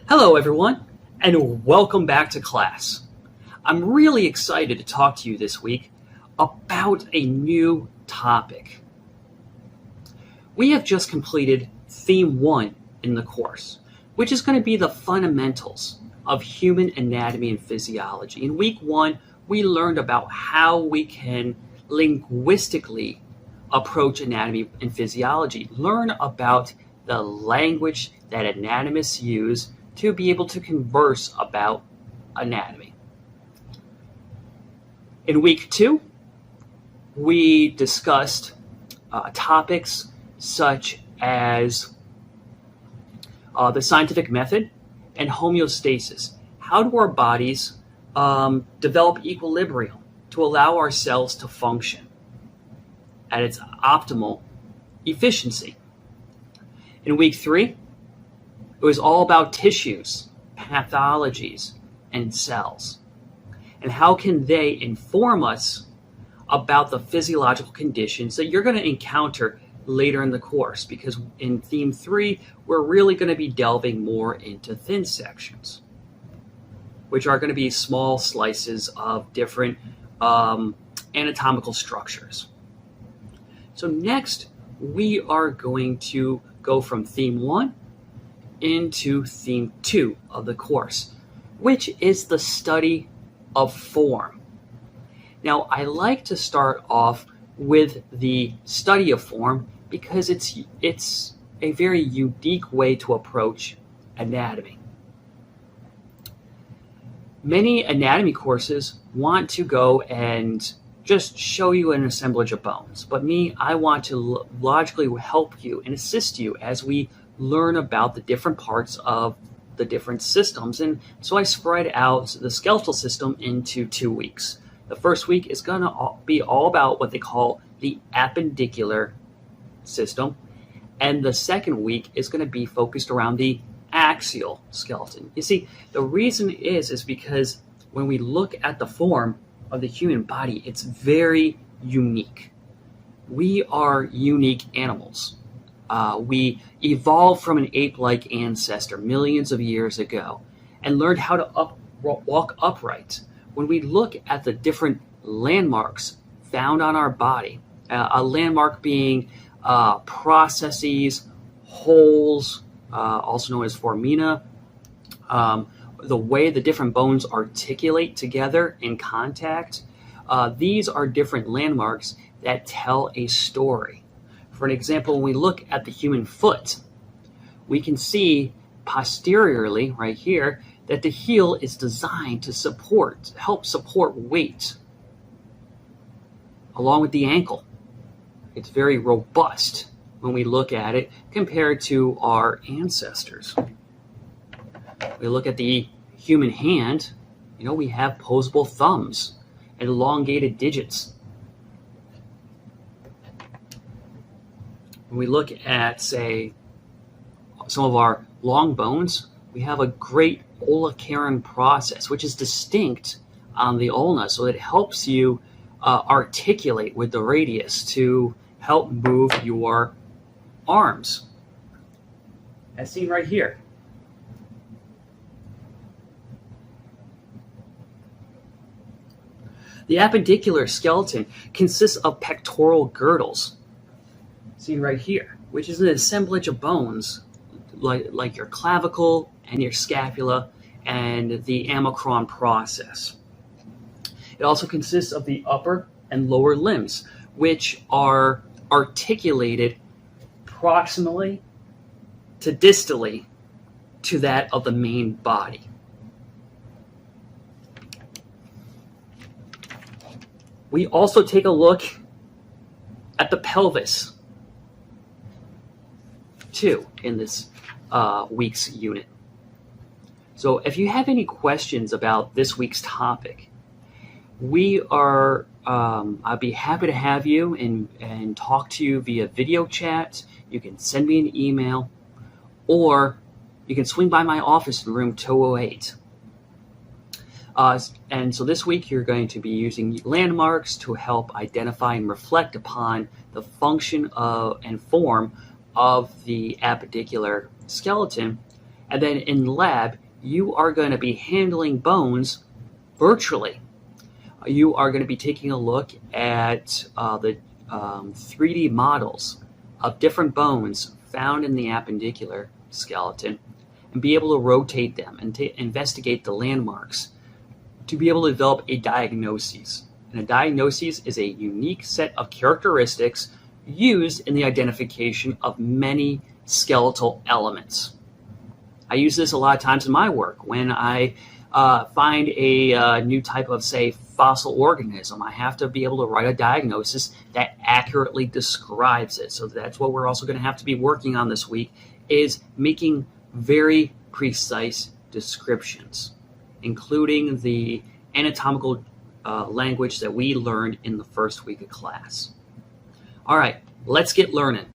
Hello, everyone, and welcome back to class. I'm really excited to talk to you this week about a new topic. We have just completed Theme 1 in the course, which is going to be the fundamentals of human anatomy and physiology. In week 1, we learned about how we can linguistically approach anatomy and physiology, learn about the language that anatomists use to be able to converse about anatomy. In week 2, we discussed topics such as the scientific method and homeostasis. How do our bodies develop equilibrium to allow our cells to function at its optimal efficiency? In week 3, it was all about tissues, pathologies, and cells. And how can they inform us about the physiological conditions that you're going to encounter later in the course? Because in Theme 3, we're really going to be delving more into thin sections, which are going to be small slices of different anatomical structures. So next, we are going to go from Theme 1 into Theme 2 of the course, which is the study of form. Now, I like to start off with the study of form because it's a very unique way to approach anatomy. Many anatomy courses want to go and just show you an assemblage of bones, but I want to logically help you and assist you as we learn about the different parts of the different systems. And so I spread out the skeletal system into 2 weeks. The first week is going to be all about what they call the appendicular system. And the second week is going to be focused around the axial skeleton. You see, the reason is because when we look at the form of the human body, it's very unique. We are unique animals. We evolved from an ape-like ancestor millions of years ago and learned how to walk upright. When we look at the different landmarks found on our body, a landmark being processes, holes, also known as foramina, the way the different bones articulate together in contact, these are different landmarks that tell a story. For an example, when we look at the human foot, we can see posteriorly right here that the heel is designed to help support weight, along with the ankle. It's very robust when we look at it compared to our ancestors. We look at the human hand, we have posable thumbs and elongated digits. When we look at, say, some of our long bones, we have a great olecranon process, which is distinct on the ulna, so it helps you articulate with the radius to help move your arms, as seen right here. The appendicular skeleton consists of pectoral girdles, seen right here, which is an assemblage of bones like your clavicle and your scapula and the amicron process. It also consists of the upper and lower limbs, which are articulated proximally to distally to that of the main body. We also take a look at the pelvis, too, in this week's unit. So if you have any questions about this week's topic, I'd be happy to have you and talk to you via video chat. You can send me an email, or you can swing by my office in room 208. And so this week you're going to be using landmarks to help identify and reflect upon the function of and form of the appendicular skeleton, And then in lab, you are going to be handling bones virtually. You are going to be taking a look at the 3D models of different bones found in the appendicular skeleton and be able to rotate them and investigate the landmarks to be able to develop a diagnosis. And a diagnosis is a unique set of characteristics used in the identification of many skeletal elements. I use this a lot of times in my work. When I find a new type of, say, fossil organism, I have to be able to write a diagnosis that accurately describes it. So that's what we're also going to have to be working on this week, is making very precise descriptions, including the anatomical language that we learned in the first week of class. All right, let's get learning.